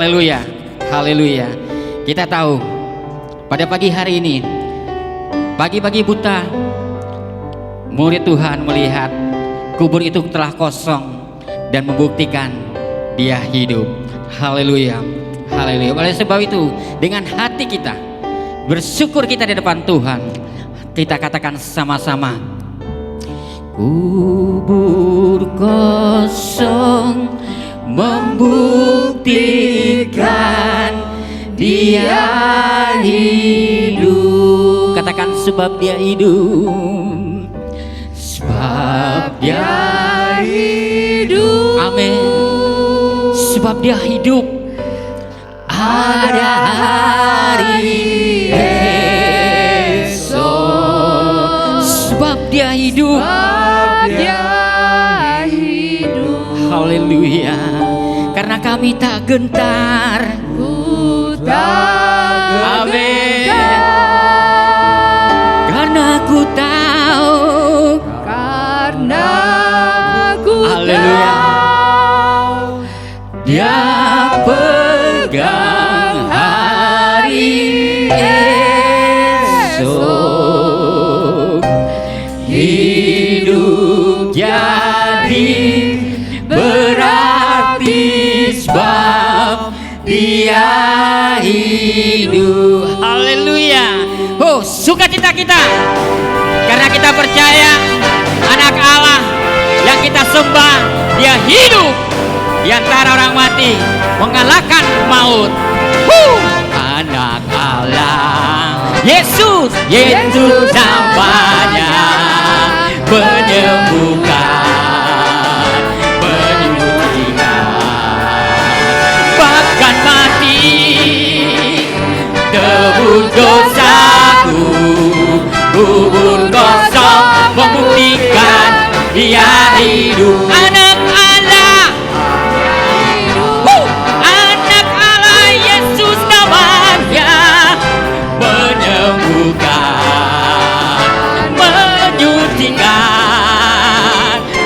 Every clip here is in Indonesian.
Haleluya, haleluya. Kita tahu pada pagi hari ini, pagi-pagi buta, murid Tuhan melihat kubur itu telah kosong dan membuktikan dia hidup. Haleluya, haleluya. Oleh sebab itu, dengan hati kita bersyukur kita di depan Tuhan, kita katakan sama-sama, kubur kosong membuktikan dia hidup. Katakan, sebab dia hidup, sebab dia hidup. Amin. Sebab dia hidup, ada hari esok. Sebab dia hidup, haleluya. Karena kami tak gentar, amin. Karena ku tahu, haleluya, dia pegang hari esok. Hidup jadi berarti sebab dia hidup. Haleluya. Oh, sukacita kita karena kita percaya anak Allah yang kita sembah, dia hidup di antara orang mati, mengalahkan maut. Anak Allah, Yesus, Yesus namanya, menyembuhkan, bahkan mati tebus dosaku. Kubur kosong membuktikan dia hidup. Anak Allah, anak Allah, Yesus namanya, menyembuhkan, menyucikan,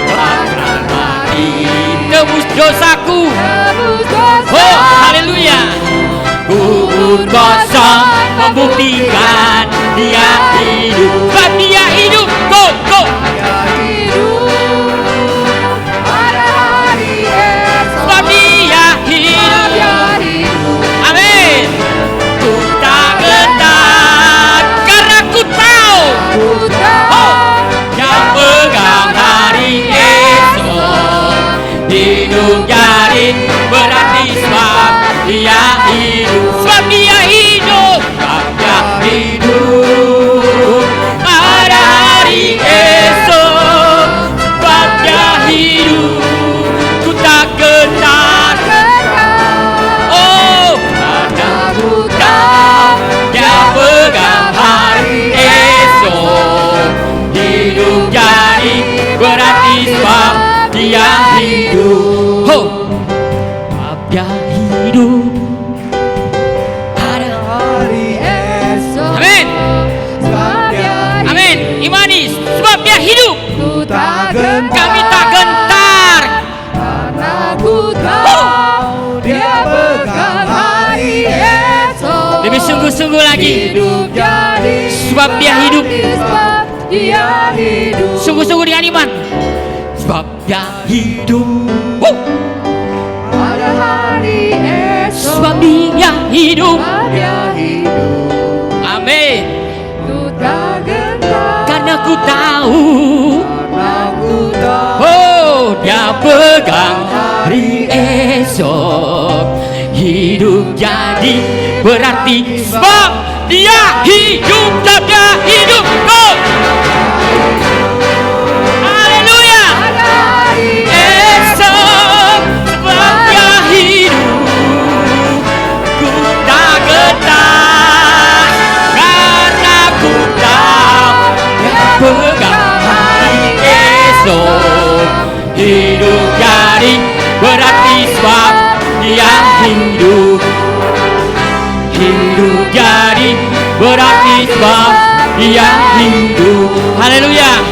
bahkan mati tebus dosaku. Oh, haleluya. Kubur kosong membuktikan dia hidup. Sebab dia hidup. Go, go. Sebab dia hidup. Amin. Ku tak gentar karena ku tahu, yang pegang hari esok. Hidup jadi berarti sebab dia hidup. Sebab dia hidup, sebab dia hidup. Ada hari esok, sebab dia hidup. Ku tak gentar, oh, karena ku tahu dia pegang hari esok. Hidup jadi berarti sebab dia hidup. Oh, sebab dia hidup. Ada hari esok. Amin. Amin. Imani, sebab dia hidup. Kami tak gentar karena ku tahu dia pegang hari esok. Lebih sungguh-sungguh lagi. Sebab dia hidup. Sungguh-sungguh dengan iman. Sebab dia hidup. Ada hari esok. Sebab dia hidup. Amin. Karena ku tahu, oh, dia pegang hari esok. Hidup jadi berarti sebab dia hidup. Sebab dia hidup. Oh, haleluya. Esok sebab dia hidup. Ku tak gentar karena ku tahu dia pegang hari esok. Hidup jadi berarti sebab dia hidup. Hidup jadi berarti sebab dia hidup. Haleluya.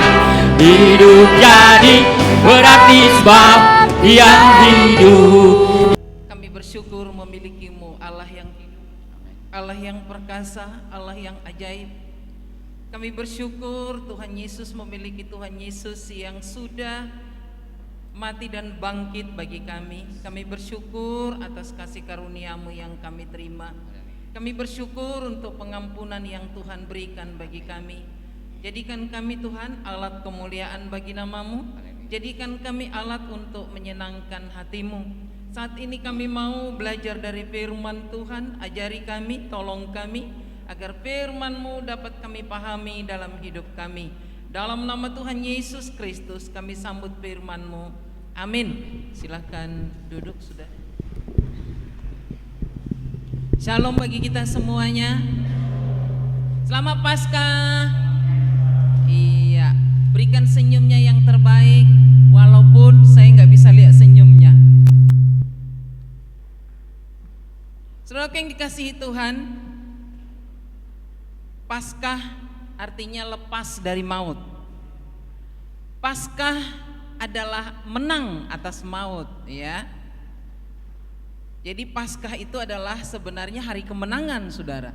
Hidup jadi berarti sebab dia hidup. Kami bersyukur bersyukur memilikimu, Allah yang hidup, Allah yang perkasa, Allah yang ajaib. Kami bersyukur Tuhan Yesus memiliki Tuhan Yesus yang sudah mati dan bangkit bagi kami. Kami bersyukur atas kasih karunia-Mu yang kami terima. Kami bersyukur untuk pengampunan yang Tuhan berikan bagi kami. Jadikan kami Tuhan alat kemuliaan bagi nama-Mu. Jadikan kami alat untuk menyenangkan hati-Mu. Saat ini kami mau belajar dari firman Tuhan. Ajari kami, tolong kami agar firman-Mu dapat kami pahami dalam hidup kami. Dalam nama Tuhan Yesus Kristus kami sambut firman-Mu. Amin. Silakan duduk sudah. Shalom bagi kita semuanya. Selamat Paskah. Iya, berikan senyumnya yang terbaik, walaupun saya nggak bisa lihat senyumnya. Saudara yang dikasihi Tuhan, Paskah artinya lepas dari maut. Paskah adalah menang atas maut, ya. Jadi Paskah itu adalah sebenarnya hari kemenangan, saudara.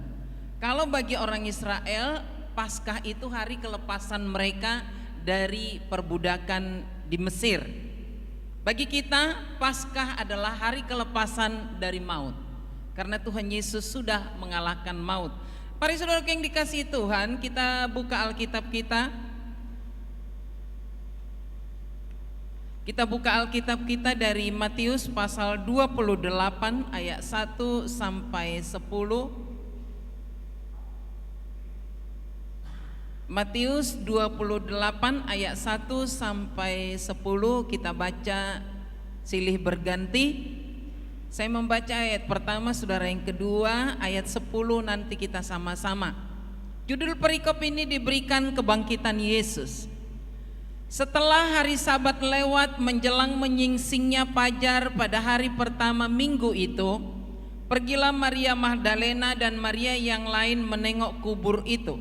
Kalau bagi orang Israel, Paskah itu hari kelepasan mereka dari perbudakan di Mesir. Bagi kita, Paskah adalah hari kelepasan dari maut, karena Tuhan Yesus sudah mengalahkan maut. Para saudara yang dikasihi Tuhan, kita buka Alkitab kita. Kita buka Alkitab kita dari Matius pasal 28 ayat 1 sampai 10. Matius 28 ayat 1 sampai 10 kita baca silih berganti. Saya membaca ayat pertama, saudara yang kedua, ayat 10 nanti kita sama-sama. Judul perikop ini diberikan kebangkitan Yesus. Setelah hari Sabat lewat menjelang menyingsingnya fajar pada hari pertama minggu itu, pergilah Maria Magdalena dan Maria yang lain menengok kubur itu.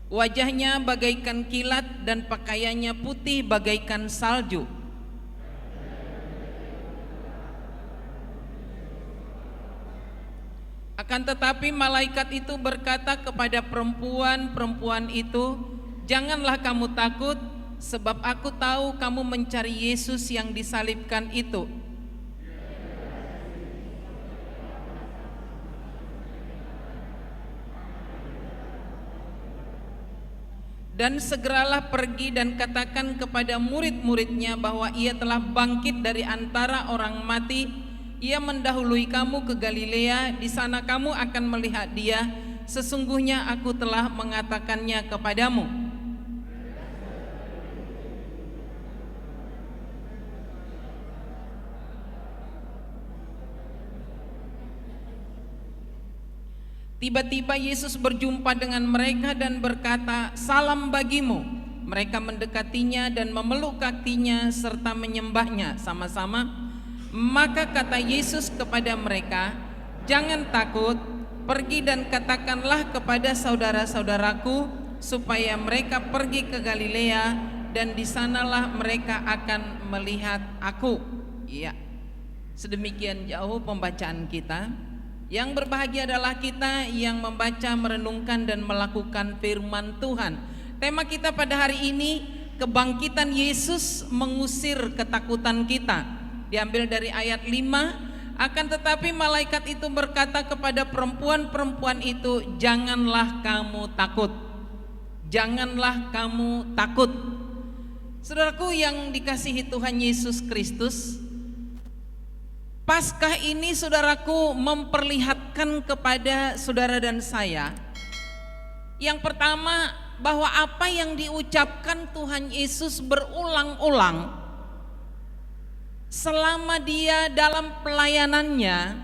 Wajahnya bagaikan kilat dan pakaiannya putih bagaikan salju. Akan tetapi malaikat itu berkata kepada perempuan itu, "Janganlah kamu takut, sebab aku tahu kamu mencari Yesus yang disalibkan itu. Dan segeralah pergi dan katakan kepada murid-muridnya bahwa ia telah bangkit dari antara orang mati. Ia mendahului kamu ke Galilea, di sana kamu akan melihat dia. Sesungguhnya aku telah mengatakannya kepadamu." Tiba-tiba Yesus berjumpa dengan mereka dan berkata, "Salam bagimu." Mereka mendekatinya dan memeluk kakinya serta menyembahnya sama-sama. Maka kata Yesus kepada mereka, "Jangan takut, pergi dan katakanlah kepada saudara-saudaraku supaya mereka pergi ke Galilea, dan di sanalah mereka akan melihat aku." Iya. Sedemikian jauh pembacaan kita. Yang berbahagia adalah kita yang membaca, merenungkan dan melakukan firman Tuhan. Tema kita pada hari ini, kebangkitan Yesus mengusir ketakutan kita. Diambil dari ayat 5. Akan tetapi malaikat itu berkata kepada perempuan-perempuan itu, "Janganlah kamu takut. Janganlah kamu takut." Saudaraku yang dikasihi Tuhan Yesus Kristus, Paskah ini, saudaraku, memperlihatkan kepada saudara dan saya, yang pertama, bahwa apa yang diucapkan Tuhan Yesus berulang-ulang selama dia dalam pelayanannya,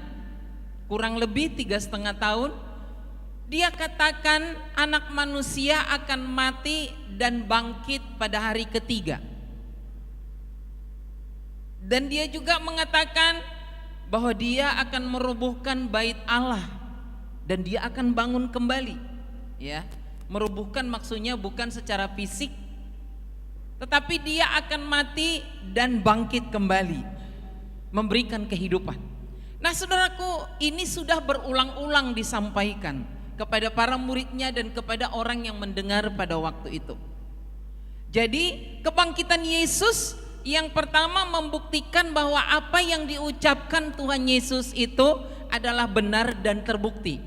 kurang lebih 3,5 tahun, dia katakan anak manusia akan mati dan bangkit pada hari ketiga. Dan dia juga mengatakan bahwa dia akan merobohkan bait Allah dan dia akan bangun kembali. Ya, merubuhkan maksudnya bukan secara fisik, tetapi dia akan mati dan bangkit kembali, memberikan kehidupan. Nah saudaraku, ini sudah berulang-ulang disampaikan kepada para muridnya dan kepada orang yang mendengar pada waktu itu. Jadi kebangkitan Yesus yang pertama membuktikan bahwa apa yang diucapkan Tuhan Yesus itu adalah benar dan terbukti.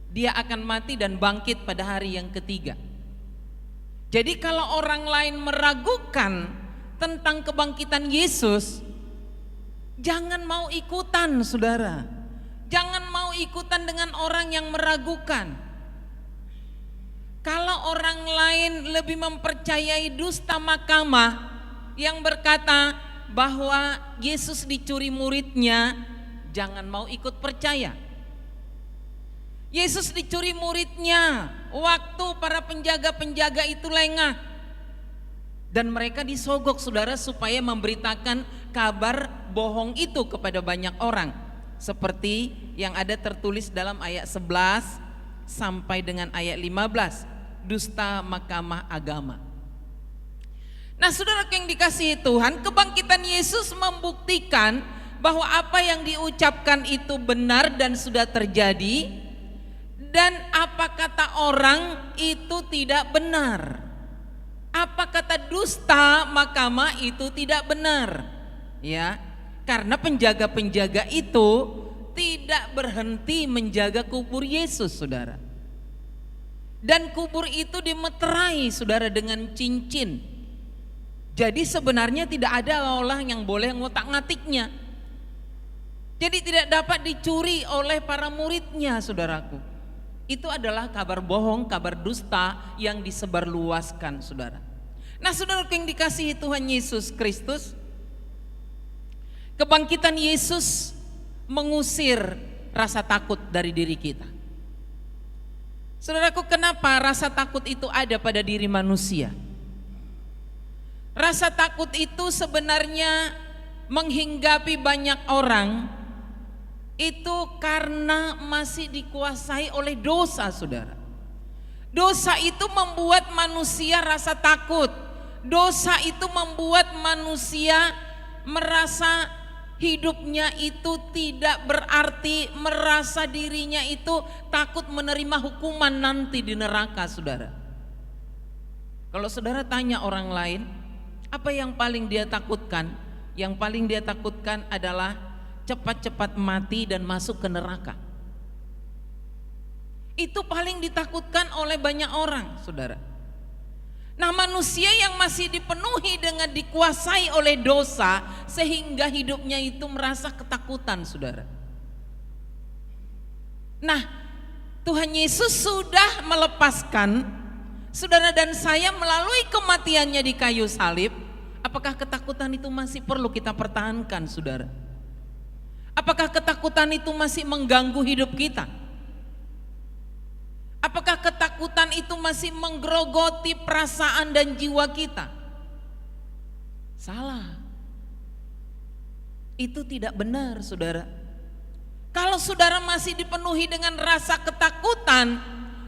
Dia akan mati dan bangkit pada hari yang ketiga. Jadi kalau orang lain meragukan tentang kebangkitan Yesus, jangan mau ikutan, saudara. Jangan mau ikutan dengan orang yang meragukan. Kalau orang lain lebih mempercayai dusta makamah yang berkata bahwa Yesus dicuri muridnya, jangan mau ikut percaya. Yesus dicuri muridnya waktu para penjaga-penjaga itu lengah, dan mereka disogok, saudara, supaya memberitakan kabar bohong itu kepada banyak orang, seperti yang ada tertulis dalam ayat 11 sampai dengan ayat 15, dusta mahkamah agama. Nah saudara yang dikasihi Tuhan, kebangkitan Yesus membuktikan bahwa apa yang diucapkan itu benar dan sudah terjadi, dan apa kata orang itu tidak benar. Apa kata dusta mahkamah itu tidak benar. Ya, karena penjaga-penjaga itu tidak berhenti menjaga kubur Yesus, saudara. Dan kubur itu dimeterai, saudara, dengan cincin. Jadi sebenarnya tidak ada orang yang boleh ngotak-ngatiknya. Jadi tidak dapat dicuri oleh para muridnya, saudaraku. Itu adalah kabar bohong, kabar dusta yang disebarluaskan, saudara. Nah saudara yang dikasihi Tuhan Yesus Kristus, kebangkitan Yesus mengusir rasa takut dari diri kita. Saudaraku, kenapa rasa takut itu ada pada diri manusia? Rasa takut itu sebenarnya menghinggapi banyak orang itu karena masih dikuasai oleh dosa, saudara. Dosa itu membuat manusia rasa takut. Dosa itu membuat manusia merasa hidupnya itu tidak berarti, merasa dirinya itu takut menerima hukuman nanti di neraka, saudara. Kalau saudara tanya orang lain, apa yang paling dia takutkan? Yang paling dia takutkan adalah cepat-cepat mati dan masuk ke neraka. Itu paling ditakutkan oleh banyak orang, saudara. Nah manusia yang masih dipenuhi dengan dikuasai oleh dosa, sehingga hidupnya itu merasa ketakutan, saudara. Nah Tuhan Yesus sudah melepaskan saudara dan saya melalui kematiannya di kayu salib. Apakah ketakutan itu masih perlu kita pertahankan, saudara? Apakah ketakutan itu masih mengganggu hidup kita? Apakah ketakutan itu masih menggerogoti perasaan dan jiwa kita? Salah. Itu tidak benar, saudara. Kalau saudara masih dipenuhi dengan rasa ketakutan,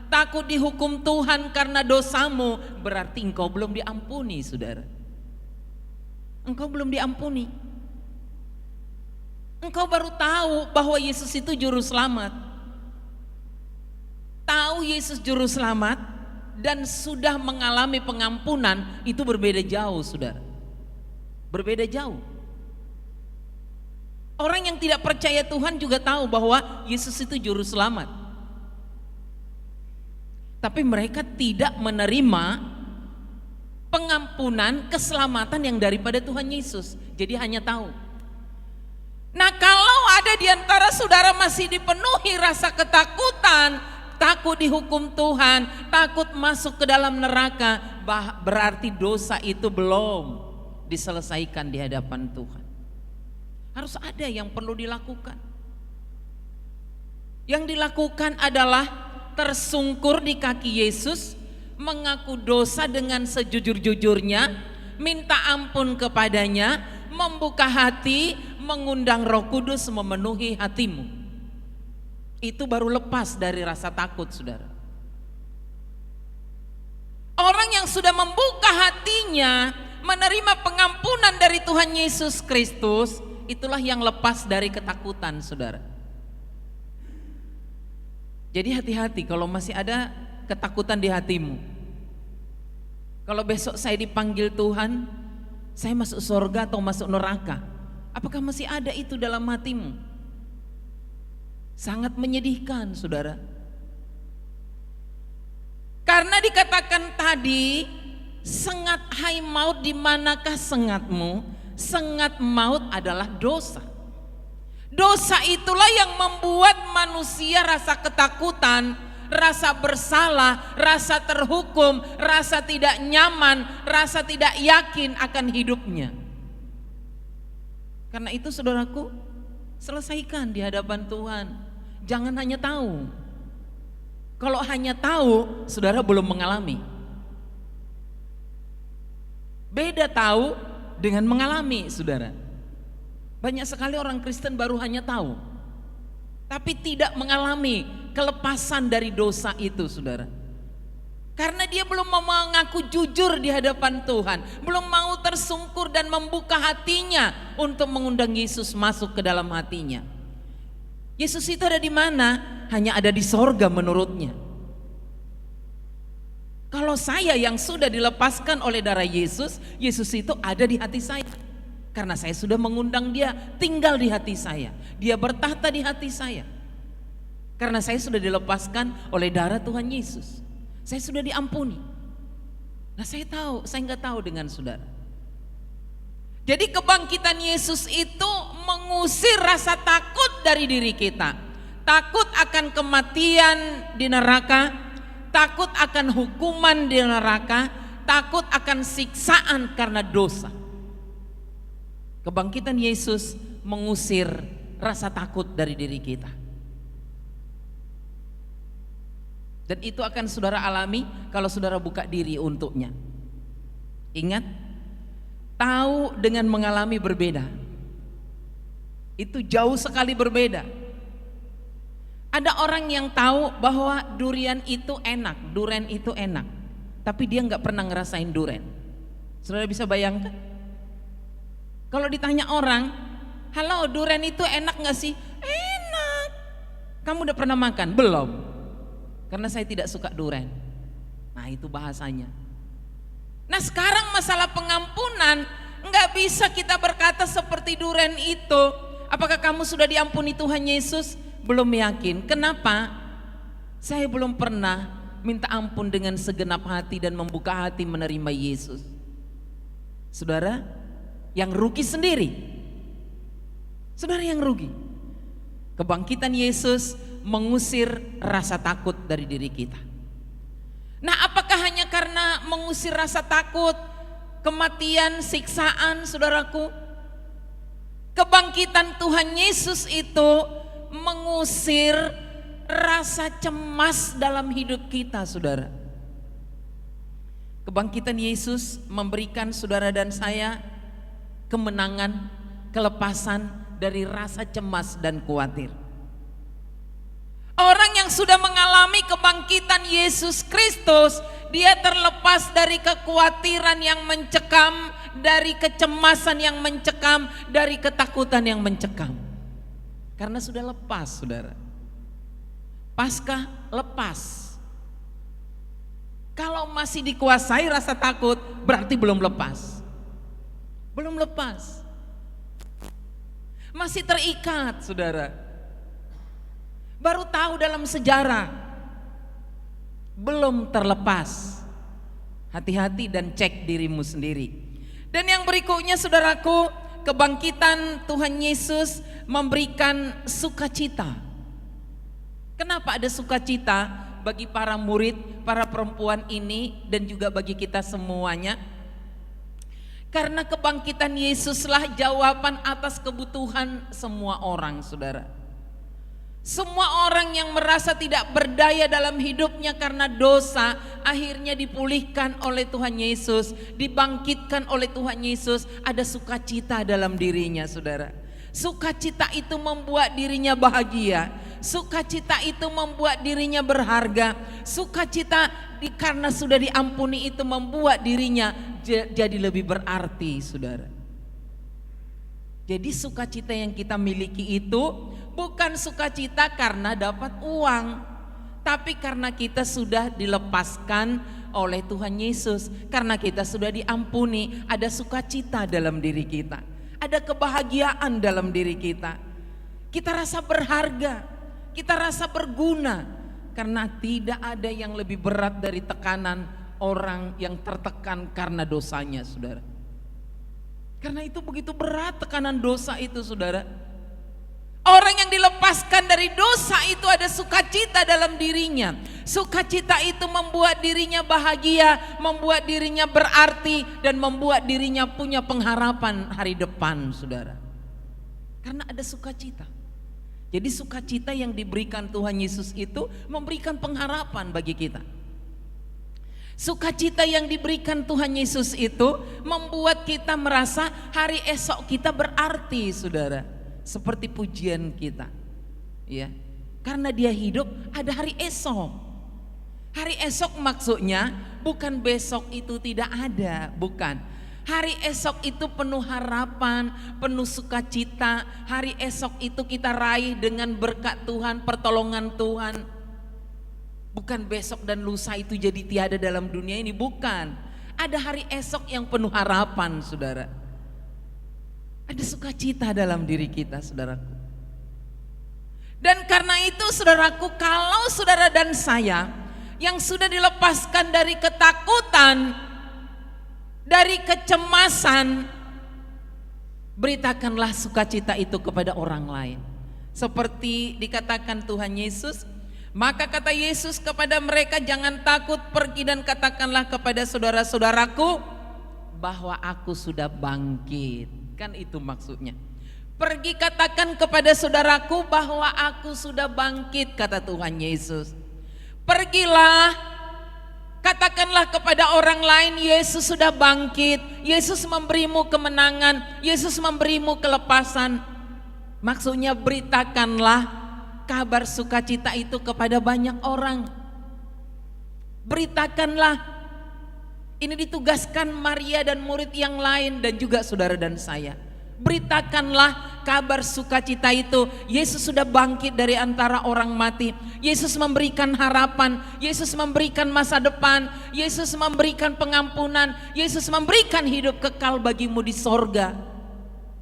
takut dihukum Tuhan karena dosamu, berarti engkau belum diampuni, saudara. Engkau belum diampuni. Engkau baru tahu bahwa Yesus itu juru selamat. Tahu Yesus juru selamat dan sudah mengalami pengampunan, itu berbeda jauh, saudara. Berbeda jauh. Orang yang tidak percaya Tuhan juga tahu bahwa Yesus itu juru selamat. Tapi mereka tidak menerima pengampunan, keselamatan yang daripada Tuhan Yesus. Jadi hanya tahu. Nah kalau ada di antara saudara masih dipenuhi rasa ketakutan, takut dihukum Tuhan, takut masuk ke dalam neraka, berarti dosa itu belum diselesaikan di hadapan Tuhan. Harus ada yang perlu dilakukan. Yang dilakukan adalah tersungkur di kaki Yesus, mengaku dosa dengan sejujur-jujurnya, minta ampun kepadanya, membuka hati, mengundang Roh Kudus memenuhi hatimu. Itu baru lepas dari rasa takut, saudara. Orang yang sudah membuka hatinya menerima pengampunan dari Tuhan Yesus Kristus, itulah yang lepas dari ketakutan, saudara. Jadi hati-hati kalau masih ada ketakutan di hatimu. Kalau besok saya dipanggil Tuhan, saya masuk surga atau masuk neraka, apakah masih ada itu dalam hatimu? Sangat menyedihkan, saudara. Karena dikatakan tadi, sengat hai maut, di manakah sengatmu? Sengat maut adalah dosa. Dosa itulah yang membuat manusia rasa ketakutan, rasa bersalah, rasa terhukum, rasa tidak nyaman, rasa tidak yakin akan hidupnya. Karena itu saudaraku, selesaikan di hadapan Tuhan. Jangan hanya tahu. Kalau hanya tahu, saudara belum mengalami. Beda tahu dengan mengalami, saudara. Banyak sekali orang Kristen baru hanya tahu, tapi tidak mengalami kelepasan dari dosa itu, saudara. Karena dia belum mau mengaku jujur di hadapan Tuhan, belum mau tersungkur dan membuka hatinya untuk mengundang Yesus masuk ke dalam hatinya. Yesus itu ada di mana? Hanya ada di sorga menurutnya. Kalau saya yang sudah dilepaskan oleh darah Yesus, Yesus itu ada di hati saya. Karena saya sudah mengundang dia tinggal di hati saya. Dia bertahta di hati saya. Karena saya sudah dilepaskan oleh darah Tuhan Yesus. Saya sudah diampuni. Nah saya tahu, saya nggak tahu dengan saudara. Jadi kebangkitan Yesus itu mengusir rasa takut dari diri kita. Takut akan kematian di neraka, takut akan hukuman di neraka, takut akan siksaan karena dosa. Kebangkitan Yesus mengusir rasa takut dari diri kita. Dan itu akan saudara alami kalau saudara buka diri untuknya. Ingat, tahu dengan mengalami berbeda. Itu jauh sekali berbeda. Ada orang yang tahu bahwa durian itu enak, duren itu enak, tapi dia nggak pernah ngerasain duren. Saudara bisa bayangkan? Kalau ditanya orang, halo duren itu enak nggak sih? Enak. Kamu udah pernah makan? Belum. Karena saya tidak suka duren. Nah itu bahasanya. Nah sekarang masalah pengampunan, nggak bisa kita berkata seperti duren itu. Apakah kamu sudah diampuni Tuhan Yesus? Belum yakin. Kenapa? Saya belum pernah minta ampun dengan segenap hati dan membuka hati menerima Yesus. Saudara, yang rugi sendiri. Saudara yang rugi. Kebangkitan Yesus mengusir rasa takut dari diri kita. Nah, apakah hanya karena mengusir rasa takut, kematian, siksaan, saudaraku? Kebangkitan Tuhan Yesus itu mengusir rasa cemas dalam hidup kita, saudara. Kebangkitan Yesus memberikan saudara dan saya kemenangan, kelepasan dari rasa cemas dan khawatir. Orang yang sudah mengalami kebangkitan Yesus Kristus, dia terlepas dari kekhawatiran yang mencekam, dari kecemasan yang mencekam, dari ketakutan yang mencekam. Karena sudah lepas, saudara. Paskah lepas. Kalau masih dikuasai rasa takut, berarti belum lepas. Belum lepas. Masih terikat, saudara. Baru tahu dalam sejarah. Belum terlepas. Hati-hati dan cek dirimu sendiri. Dan yang berikutnya, saudaraku, kebangkitan Tuhan Yesus memberikan sukacita. Kenapa ada sukacita bagi para murid, para perempuan ini dan juga bagi kita semuanya? Karena kebangkitan Yesuslah jawaban atas kebutuhan semua orang, saudara. Semua orang yang merasa tidak berdaya dalam hidupnya karena dosa, akhirnya dipulihkan oleh Tuhan Yesus, dibangkitkan oleh Tuhan Yesus. Ada sukacita dalam dirinya, saudara. Sukacita itu membuat dirinya bahagia. Sukacita itu membuat dirinya berharga. Sukacita karena sudah diampuni itu membuat dirinya jadi lebih berarti, saudara. Jadi sukacita yang kita miliki itu bukan sukacita karena dapat uang, tapi karena kita sudah dilepaskan oleh Tuhan Yesus. Karena kita sudah diampuni, ada sukacita dalam diri kita. Ada kebahagiaan dalam diri kita. Kita rasa berharga, kita rasa berguna, karena tidak ada yang lebih berat dari tekanan orang yang tertekan karena dosanya, saudara. Karena itu begitu berat tekanan dosa itu, saudara. Orang yang dilepaskan dari dosa itu ada sukacita dalam dirinya. Sukacita itu membuat dirinya bahagia, membuat dirinya berarti, dan membuat dirinya punya pengharapan hari depan, saudara. Karena ada sukacita. Jadi sukacita yang diberikan Tuhan Yesus itu memberikan pengharapan bagi kita. Sukacita yang diberikan Tuhan Yesus itu membuat kita merasa hari esok kita berarti, saudara. Seperti pujian kita, ya. Karena dia hidup, ada hari esok. Hari esok maksudnya bukan besok itu tidak ada, bukan. Hari esok itu penuh harapan, penuh sukacita. Hari esok itu kita raih dengan berkat Tuhan, pertolongan Tuhan. Bukan besok dan lusa itu jadi tiada dalam dunia ini, bukan. Ada hari esok yang penuh harapan, saudara. Ada sukacita dalam diri kita, saudaraku. Dan karena itu, saudaraku, kalau saudara dan saya yang sudah dilepaskan dari ketakutan, dari kecemasan, beritakanlah sukacita itu kepada orang lain. Seperti dikatakan Tuhan Yesus, maka kata Yesus kepada mereka, jangan takut, pergi dan katakanlah kepada saudara-saudaraku bahwa aku sudah bangkit. Kan itu maksudnya. Pergi katakan kepada saudaraku bahwa aku sudah bangkit, kata Tuhan Yesus. Pergilah, katakanlah kepada orang lain, Yesus sudah bangkit. Yesus memberimu kemenangan, Yesus memberimu kelepasan. Maksudnya beritakanlah kabar sukacita itu kepada banyak orang. Beritakanlah. Ini ditugaskan Maria dan murid yang lain dan juga saudara dan saya. Beritakanlah kabar sukacita itu. Yesus sudah bangkit dari antara orang mati. Yesus memberikan harapan. Yesus memberikan masa depan. Yesus memberikan pengampunan. Yesus memberikan hidup kekal bagimu di sorga.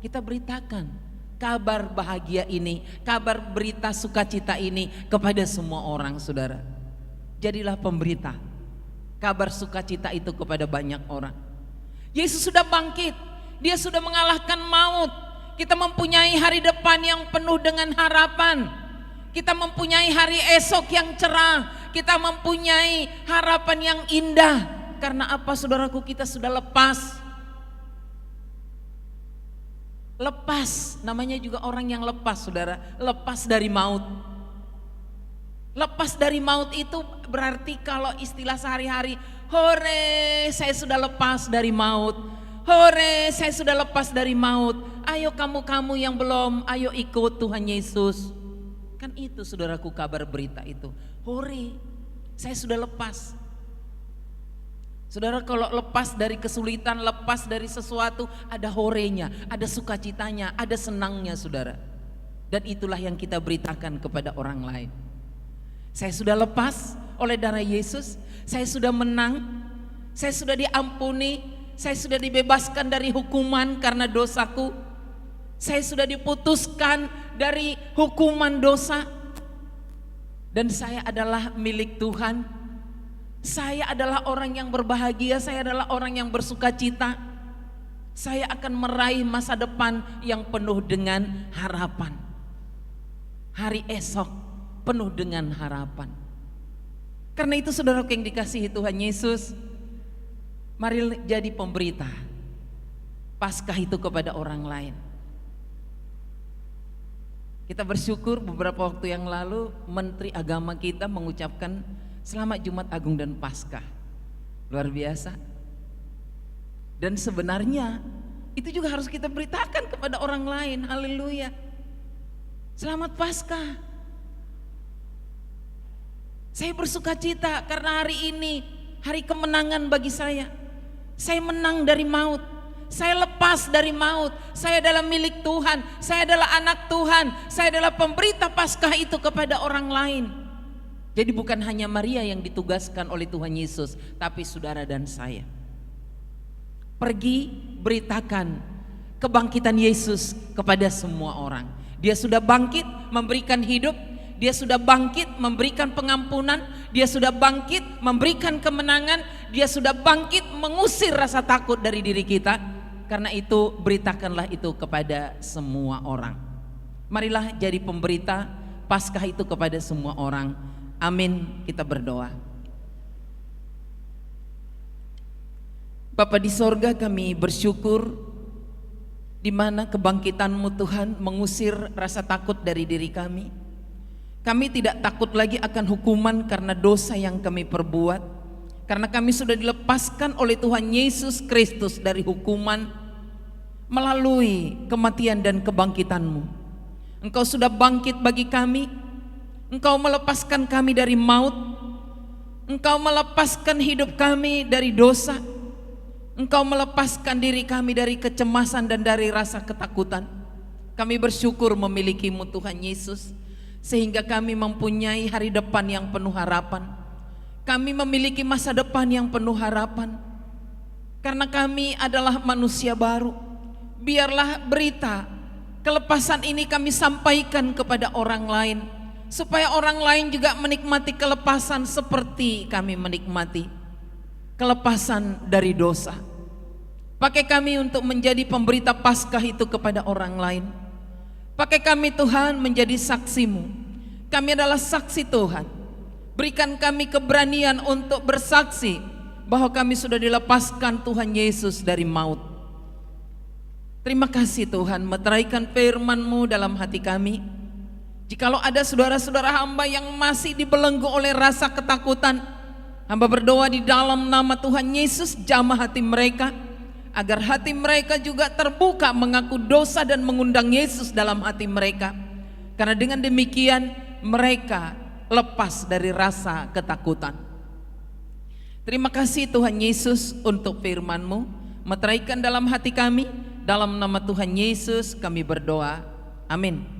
Kita beritakan kabar bahagia ini, kabar berita sukacita ini kepada semua orang, saudara. Jadilah pemberita kabar sukacita itu kepada banyak orang. Yesus sudah bangkit, dia sudah mengalahkan maut. Kita mempunyai hari depan yang penuh dengan harapan. Kita mempunyai hari esok yang cerah. Kita mempunyai harapan yang indah. Karena apa, saudaraku? Kita sudah lepas. Lepas, namanya juga orang yang lepas, saudara. Lepas dari maut. Lepas dari maut itu berarti kalau istilah sehari-hari, hore, saya sudah lepas dari maut. Hore, saya sudah lepas dari maut. Ayo kamu-kamu yang belum, ayo ikut Tuhan Yesus. Kan itu, saudaraku, kabar berita itu. Hore, saya sudah lepas. Saudara, kalau lepas dari kesulitan, lepas dari sesuatu, ada horenya, ada sukacitanya, ada senangnya, saudara. Dan itulah yang kita beritakan kepada orang lain. Saya sudah lepas oleh darah Yesus, saya sudah menang, saya sudah diampuni, saya sudah dibebaskan dari hukuman karena dosaku, saya sudah diputuskan dari hukuman dosa, dan saya adalah milik Tuhan. Saya adalah orang yang berbahagia, saya adalah orang yang bersukacita. Saya akan meraih masa depan yang penuh dengan harapan. Hari esok penuh dengan harapan. Karena itu, saudara yang dikasihi Tuhan Yesus, mari jadi pemberita Paskah itu kepada orang lain. Kita bersyukur beberapa waktu yang lalu Menteri Agama kita mengucapkan Selamat Jumat Agung dan Paskah. Luar biasa. Dan sebenarnya Itu juga harus kita beritakan kepada orang lain. Haleluya. Selamat Paskah. Saya bersuka cita karena hari ini hari kemenangan bagi saya. Saya menang dari maut. Saya lepas dari maut. Saya adalah milik Tuhan. Saya adalah anak Tuhan. Saya adalah pemberita Paskah itu kepada orang lain. Jadi bukan hanya Maria yang ditugaskan oleh Tuhan Yesus, tapi saudara dan saya. Pergi beritakan kebangkitan Yesus kepada semua orang. Dia sudah bangkit memberikan hidup. Dia sudah bangkit memberikan pengampunan. Dia sudah bangkit memberikan kemenangan. Dia sudah bangkit mengusir rasa takut dari diri kita. Karena itu beritakanlah itu kepada semua orang. Marilah jadi pemberita Paskah itu kepada semua orang. Amin. Kita berdoa. Bapa di sorga, kami bersyukur di mana kebangkitan-Mu Tuhan mengusir rasa takut dari diri kami. Kami tidak takut lagi akan hukuman karena dosa yang kami perbuat. Karena kami sudah dilepaskan oleh Tuhan Yesus Kristus dari hukuman melalui kematian dan kebangkitan-Mu. Engkau sudah bangkit bagi kami. Engkau melepaskan kami dari maut. Engkau melepaskan hidup kami dari dosa. Engkau melepaskan diri kami dari kecemasan dan dari rasa ketakutan. Kami bersyukur memiliki-Mu Tuhan Yesus, sehingga kami mempunyai hari depan yang penuh harapan. Kami memiliki masa depan yang penuh harapan. Karena kami adalah manusia baru. Biarlah berita kelepasan ini kami sampaikan kepada orang lain, supaya orang lain juga menikmati kelepasan seperti kami menikmati kelepasan dari dosa. Pakai kami untuk menjadi pemberita Paskah itu kepada orang lain. Pakai kami Tuhan menjadi saksi-Mu. Kami adalah saksi Tuhan. Berikan kami keberanian untuk bersaksi bahwa kami sudah dilepaskan Tuhan Yesus dari maut. Terima kasih Tuhan, meteraikan firman-Mu dalam hati kami. Jikalau ada saudara-saudara hamba yang masih dibelenggu oleh rasa ketakutan, hamba berdoa di dalam nama Tuhan Yesus, jamah hati mereka, agar hati mereka juga terbuka mengaku dosa dan mengundang Yesus dalam hati mereka. Karena dengan demikian mereka lepas dari rasa ketakutan. Terima kasih Tuhan Yesus untuk firman-Mu, meteraikan dalam hati kami. Dalam nama Tuhan Yesus kami berdoa. Amin.